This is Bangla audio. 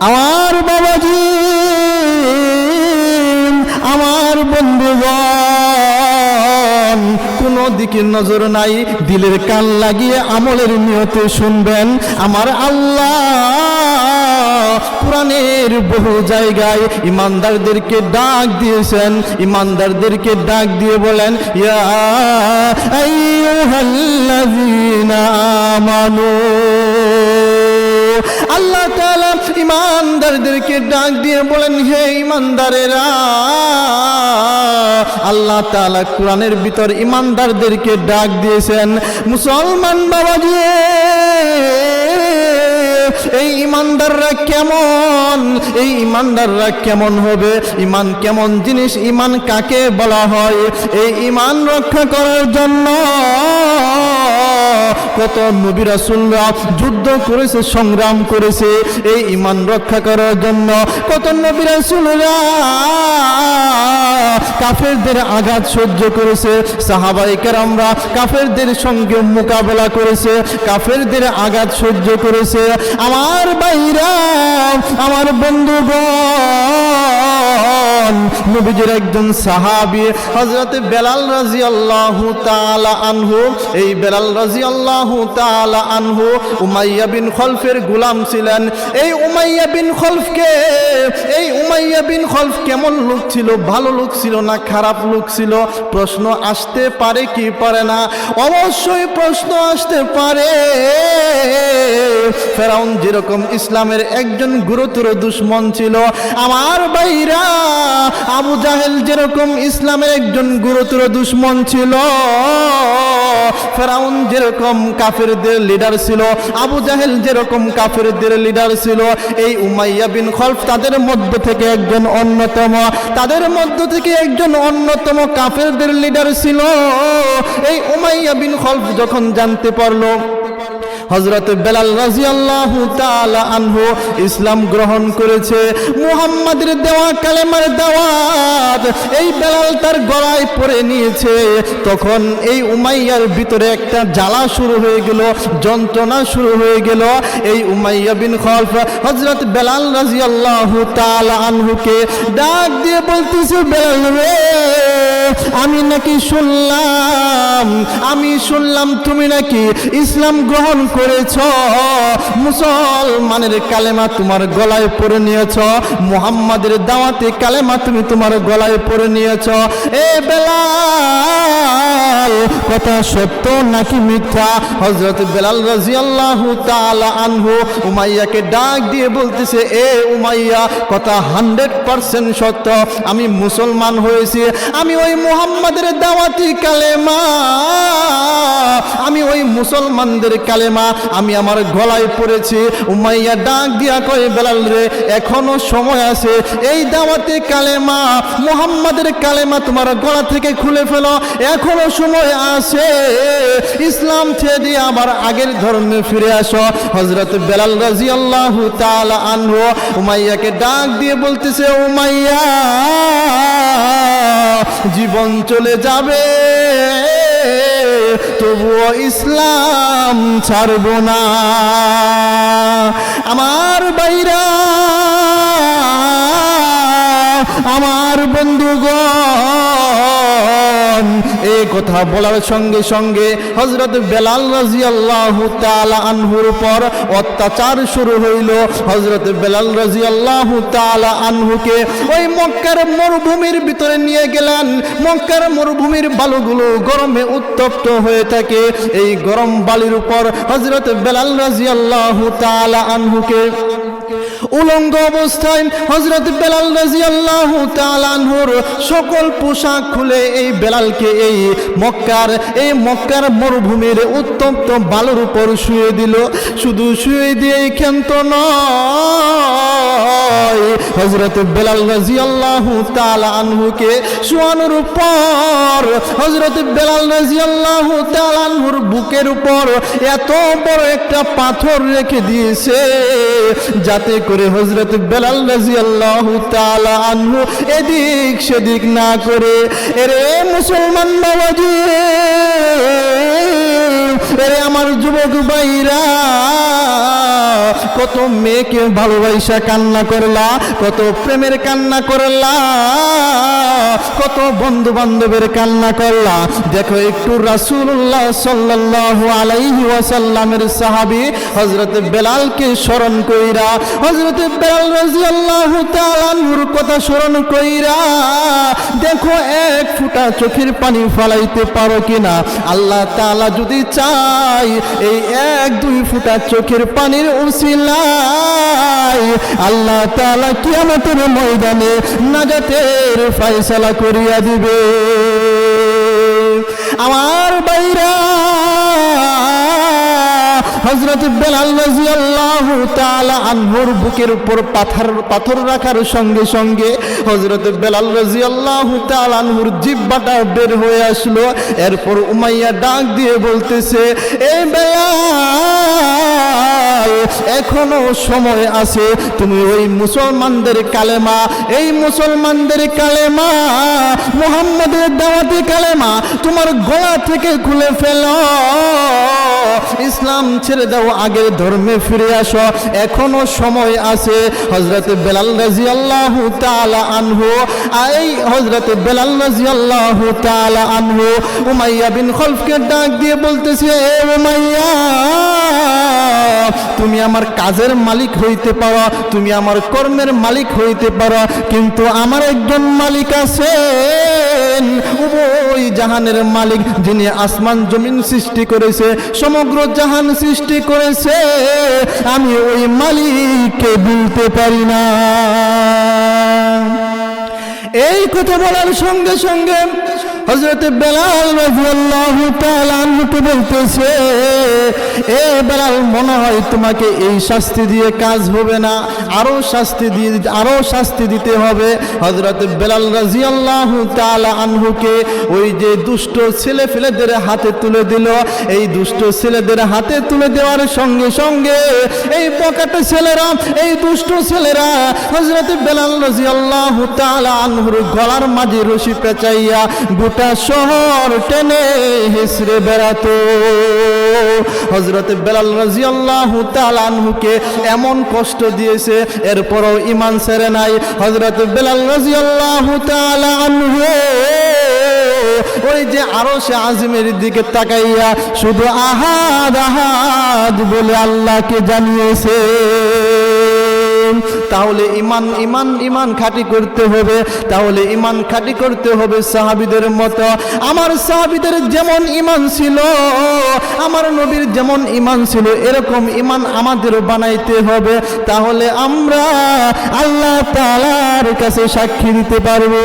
আমার বাবাজি, আমার বন্ধুগণ, কোনো দিকে নজর নাই, দিলের কান লাগিয়ে আমলের নিয়তে শুনবেন। আমার আল্লাহ কোরআনের বহু জায়গায় ইমানদারদেরকে ডাক দিয়েছেন। ইমানদারদেরকে ডাক দিয়ে বলেন, ইয়া আইয়ুহাল্লাযীনা আমানু। আল্লাহ তাআলা ইমানদারদেরকে ডাক দিয়ে বলেন, হে ইমানদারেরা। আল্লাহ তাআলা কোরআনের ভিতর ইমানদারদেরকে ডাক দিয়েছেন। মুসলমান বাবাজি, এই ইমানদাররা কেমন? এই ইমানদাররা কেমন হবে? ইমান কেমন জিনিস? ইমান কাকে বলা হয়? এই ইমান রক্ষা করার জন্য কত নবী রাসূলরা যুদ্ধ করেছে, সংগ্রাম করেছে। এই ইমান রক্ষা করার জন্য কত নবী রাসূলরা কাফেরদের আঘাত সহ্য করেছে। সাহাবায়ে কেরামরা কাফেরদের সঙ্গে মোকাবেলা করেছে, কাফেরদের আঘাত সহ্য করেছে। আমার ভাইরা, আমার বন্ধুগণ, নবীজির একজন সাহাবী হযরত বেলাল রাদিয়াল্লাহু তাআলা আনহু, এই বেলাল রাদিয়াল্লাহু তাআলা আনহু উমাইয়া বিন খলফের গোলাম ছিলেন। এই উমাইয়া বিন খলফ কেমন লোক ছিল? ভালো লোক ছিল না খারাপ লোক ছিল? প্রশ্ন আসতে পারে কি পারে না? অবশ্যই প্রশ্ন আসতে পারে। ফেরাউন যেরকম ইসলামের একজন গুরুতর দুশমন ছিল, আমার ভাইরা আবু জাহেল যেরকম ইসলামের একজন গুরুতর দুশমন ছিল, ফেরাউন যেরকম কাফেরদের লিডার ছিল, আবু জাহেল যেরকম কাফেরদের লিডার ছিল, এই উমাইয়া বিন খলফ তাদের মধ্য থেকে একজন অন্যতম কাফেরদের লিডার ছিল। এই উমাইয়া বিন খলফ যখন জানতে পারলো হযরত বেলাল রাদিয়াল্লাহু তাআলা আনহু ইসলাম গ্রহণ করেছে, মুহাম্মাদের দেওয়া কালেমার দাওয়াত এই বেলাল তার গলায় পরে নিয়েছে, তখন এই উমাইয়ার ভিতরে একটা জ্বালা শুরু হয়ে গেল, যন্ত্রণা শুরু হয়ে গেল। এই উমাইয়া বিন খলফ হযরত বেলাল রাদিয়াল্লাহু তাআলা আনহুকে ডাক দিয়ে বলতেছে, বেলাল রে, আমি শুনলাম তুমি নাকি ইসলাম গ্রহণ করেছ, মুসলমানের কালেমা তোমার গলায় পরে নিয়েছ, মুহাম্মাদের দাওয়াতে কালেমা তুমি তোমার গলায় পরে নিয়েছ। এ বেলাল, কথা সত্য নাকি মিথ্যা? হযরত বেলাল রাদিয়াল্লাহু তাআলা আনহু উমাইয়াকে ডাক দিয়ে বলতেছে, এ উমাইয়া, কথা 100% সত্য। আমি মুসলমান হয়েছি, আমি ওই মুহাম্মাদের দাওয়াতি কালেমা, আমি ওই মুসলমানদের কালেমা আমি আমার গলায় পড়েছি। উমাইয়া ডাক দিয়া কয়, বেলাল রে, এখনো সময় আছে, এই দাওয়াতি কালেমা মুহাম্মাদের কালেমা তোমার গলা থেকে খুলে ফেলো, এখনো সময় আছে, ইসলাম ছেড়ে দিয়ে আবার আগের ধর্মে ফিরে আসো। হযরত বেলাল রাদিয়াল্লাহু তাআলা আনহু উমাইয়াকে ডাক দিয়ে বলতেছে, উমাইয়া, জীবন চলে যাবে, তবুও ইসলাম ছাড়ব না। আমার ভাইরা, আমার বন্ধুগণ, এই কথা বলার সঙ্গে সঙ্গে হযরত বেলাল রাদিয়াল্লাহু তাআলা আনহুর উপর অত্যাচার শুরু হইল। হযরত বেলাল রাদিয়াল্লাহু তাআলা আনহুকে ওই মক্কার মরুভূমির ভিতরে নিয়ে গেলেন। মক্কার মরুভূমির বালুগুলো গরমে উত্তপ্ত হয়ে থাকে। এই গরম বালির উপর হযরত বেলাল রাদিয়াল্লাহু তাআলা আনহুকে উলঙ্গ অবস্থায় হযরত বেলাল রাদিয়াল্লাহু তাআলা আনহুর সকল পোশাক খুলে এই বেলালকে এই মক্কার মরুভূমির উত্তপ্ত বালুর উপর শুয়ে দিল। শুধু শুয়ে দিয়ে ক্ষান্ত নয়, হযরত বেলাল রাদিয়াল্লাহু তাআলা আনহুকে শোয়ানোর পর হযরত বেলাল রাদিয়াল্লাহু তাআলা আনহুর বুকের উপর এত বড় একটা পাথর রেখে দিয়েছে, যাতে করে হযরত বেলাল রাদিয়াল্লাহু তাআলা আনহু এদিক সেদিক না করে। এরে মুসলমান বাবাজি, এরে আমার যুবক ভাইরা, কত মেয়েকে ভালোবাসা কান্না করলা, কত প্রেমের কান্না করলা, কত বন্ধু বান্ধবের কান্না করলা। দেখো একটু রাসূলুল্লাহ সাল্লাল্লাহু আলাইহি ওয়াসাল্লামের সাহাবী হযরত বেলালকে স্মরণ কইরা, হযরত বেলাল রাদিয়াল্লাহু তাআলা আনহুর কথা স্মরণ কইরা দেখো এক ফোঁটা চোখের পানি ফলাইতে পারো কিনা। আল্লাহ তাআলা যদি চাই এই এক দুই ফোঁটা চোখের পানির উসিলায় আল্লাহ তাআলা কিয়ামতের ময়দানে নাজাতের ফয়সালা করিয়া দিবে। আমার ভাইরা, হযরত বেলাল রাদিয়াল্লাহু তাআলা আনহুর বুকের উপর পাথর রাখার সঙ্গে সঙ্গে হযরত বেলাল রাদিয়াল্লাহু তাআলা আনহুর জিহ্বাটা বের হয়ে আসলো। এরপর উমাইয়া ডাক দিয়ে বলতেছে, এই বেলাল এখনো সময় আছে, তুমি ওই মুসলমানদের কালেমা, এই মুসলমানদের কালেমা, মুহাম্মাদের দাওয়াতি কালেমা তোমার গলা থেকে খুলে ফেলো, ইসলাম ছেড়ে দাও, আগের ধর্মে ফিরে আসো, এখনো সময় আছে। হযরত বেলাল রাদিয়াল্লাহু তাআলা আনহু, এই হযরত বেলাল রাদিয়াল্লাহু তাআলা আনহু উমাইয়া বিন খলফকে ডাক দিয়ে বলতেছে, এ উমাইয়া, তুমি আমার কাজের মালিক হইতে পারো, তুমি আমার কর্মের মালিক হইতে পারো, কিন্তু আমার একজন মালিক আছেন, ওই জাহানের মালিক, যিনি আসমান জমিন সৃষ্টি করেছে, সমগ্র জাহান সৃষ্টি করেছে, আমি ওই মালিককে ভুলতে পারি না। এই কথা বলার সঙ্গে সঙ্গে হযরত বেলাল রাদিয়াল্লাহু তাআলা আনহু বলতেছে, এ বেলাল, মনে হয় তোমাকে এই শাস্তি দিয়ে কাজ হবে না, আরো শাস্তি দিতে হবে। হযরত বেলাল রাদিয়াল্লাহু তাআলা আনহুকে ওই যে দুষ্ট ছেলেফেলেদের হাতে তুলে দিল। এই দুষ্ট ছেলেদের হাতে তুলে দেওয়ার সঙ্গে সঙ্গে এই বকাটে ছেলেরা, এই দুষ্ট ছেলেরা হযরত বেলাল রাদিয়াল্লাহু তাআলা আনহুর গলার মাঝে রশি পেঁচাইয়া গোটা শহর টেনে হেসড়ে বেড়াতো। হযরত বেলাল রাদিয়াল্লাহু তাআলা আনহুকে এমন কষ্ট দিয়েছে, এরপরও ঈমান ছেড়ে নাই। হযরত বেলাল রাদিয়াল্লাহু তাআলা আনহু ওই যে আরশে আজিমের দিকে তাকাইয়া শুধু আহাদ আহাদ বলে আল্লাহকে জানিয়েছে। তাহলে ইমান খাঁটি করতে হবে, তাহলে ইমান খাঁটি করতে হবে সাহাবীদের মতো। আমার সাহাবীদের যেমন ইমান ছিল, আমার নবীর যেমন ইমান ছিল, এরকম ইমান আমাদেরও বানাইতে হবে। তাহলে আমরা আল্লাহ তাআলার কাছে সাক্ষী দিতে পারবো।